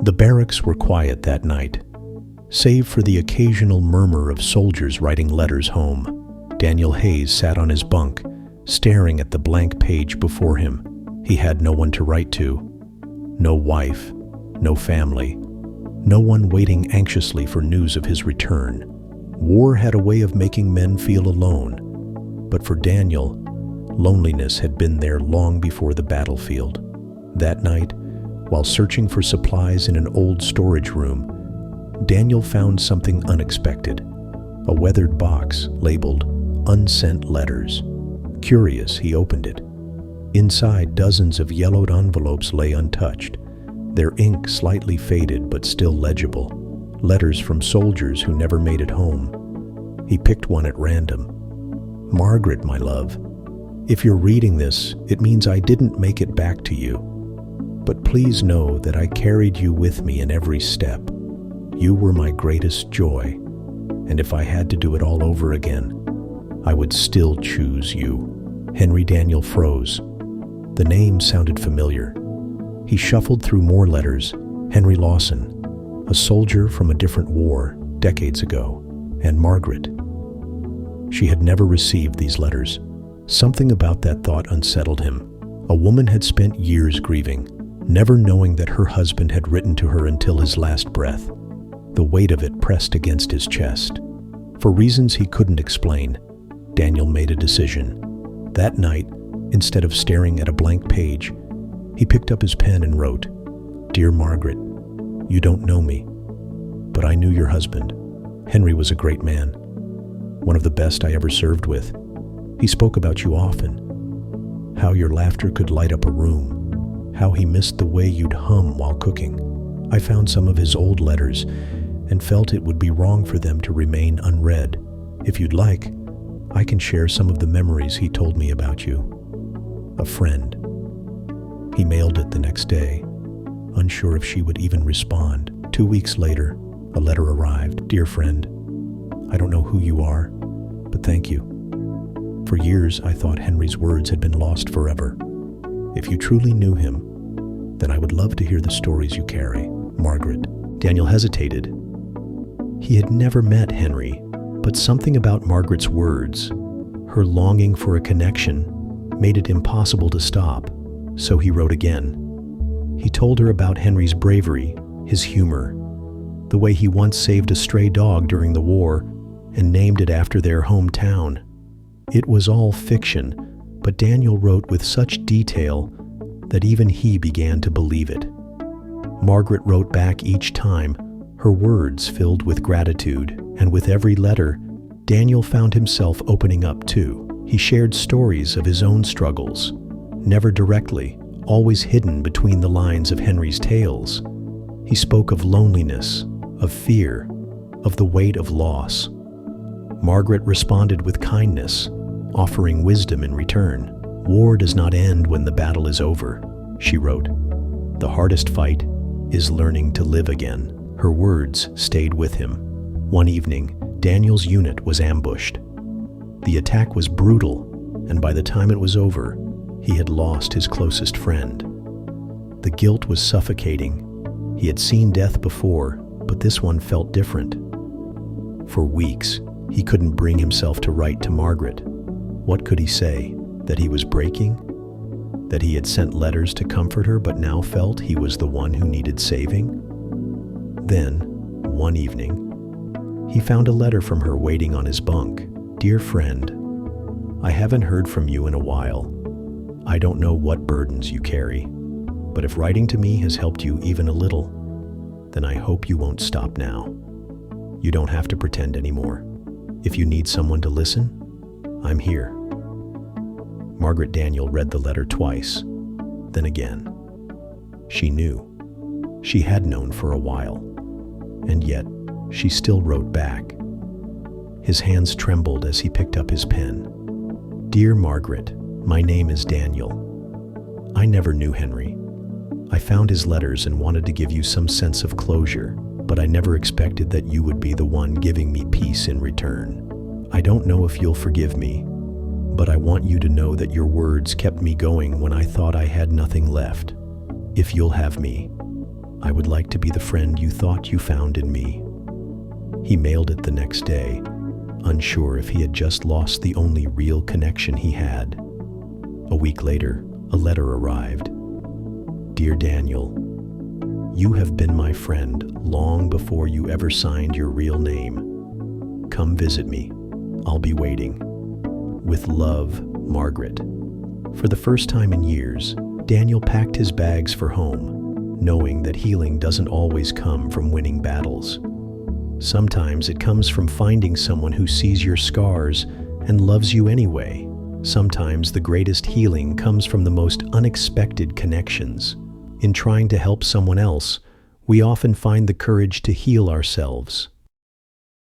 The barracks were quiet that night, save for the occasional murmur of soldiers writing letters home. Daniel Hayes sat on his bunk, staring at the blank page before him. He had no one to write to. No wife, no family, no one waiting anxiously for news of his return. War had a way of making men feel alone, but for Daniel, loneliness had been there long before the battlefield. That night, while searching for supplies in an old storage room, Daniel found something unexpected, a weathered box labeled Unsent Letters. Curious, he opened it. Inside, dozens of yellowed envelopes lay untouched, their ink slightly faded but still legible. Letters from soldiers who never made it home. He picked one at random. "Margaret, my love, if you're reading this, it means I didn't make it back to you. But please know that I carried you with me in every step. You were my greatest joy, and if I had to do it all over again, I would still choose you." Henry Daniel froze. The name sounded familiar. He shuffled through more letters. Henry Lawson, a soldier from a different war, decades ago, and Margaret. She had never received these letters. Something about that thought unsettled him. A woman had spent years grieving, never knowing that her husband had written to her until his last breath. The weight of it pressed against his chest. For reasons he couldn't explain, Daniel made a decision. That night, instead of staring at a blank page, he picked up his pen and wrote, "Dear Margaret, you don't know me, but I knew your husband. Henry was a great man, one of the best I ever served with. He spoke about you often, how your laughter could light up a room, how he missed the way you'd hum while cooking. I found some of his old letters and felt it would be wrong for them to remain unread. If you'd like, I can share some of the memories he told me about you. A friend." He mailed it the next day, unsure if she would even respond. 2 weeks later, a letter arrived. "Dear friend, I don't know who you are, but thank you. For years, I thought Henry's words had been lost forever. If you truly knew him, then I would love to hear the stories you carry. Margaret." Daniel hesitated. He had never met Henry, but something about Margaret's words, her longing for a connection, made it impossible to stop. So he wrote again. He told her about Henry's bravery, his humor, the way he once saved a stray dog during the war and named it after their hometown. It was all fiction, but Daniel wrote with such detail that even he began to believe it. Margaret wrote back each time, her words filled with gratitude, and with every letter, Daniel found himself opening up too. He shared stories of his own struggles, never directly, always hidden between the lines of Henry's tales. He spoke of loneliness, of fear, of the weight of loss. Margaret responded with kindness, offering wisdom in return. "War does not end when the battle is over," she wrote. "The hardest fight is learning to live again." Her words stayed with him. One evening, Daniel's unit was ambushed. The attack was brutal, and by the time it was over, he had lost his closest friend. The guilt was suffocating. He had seen death before, but this one felt different. For weeks, he couldn't bring himself to write to Margaret. What could he say? That he was breaking? That he had sent letters to comfort her but now felt he was the one who needed saving? Then, one evening, he found a letter from her waiting on his bunk. "Dear friend, I haven't heard from you in a while. I don't know what burdens you carry, but if writing to me has helped you even a little, then I hope you won't stop now. You don't have to pretend anymore. If you need someone to listen, I'm here." Margaret Daniel read the letter twice, then again. She knew. She had known for a while, and yet she still wrote back. His hands trembled as he picked up his pen. "Dear Margaret, my name is Daniel. I never knew Henry. I found his letters and wanted to give you some sense of closure, but I never expected that you would be the one giving me peace in return. I don't know if you'll forgive me, but I want you to know that your words kept me going when I thought I had nothing left. If you'll have me, I would like to be the friend you thought you found in me." He mailed it the next day, unsure if he had just lost the only real connection he had. A week later, a letter arrived. "Dear Daniel, you have been my friend long before you ever signed your real name. Come visit me. I'll be waiting. With love, Margaret." For the first time in years, Daniel packed his bags for home, knowing that healing doesn't always come from winning battles. Sometimes it comes from finding someone who sees your scars and loves you anyway. Sometimes the greatest healing comes from the most unexpected connections. In trying to help someone else, we often find the courage to heal ourselves.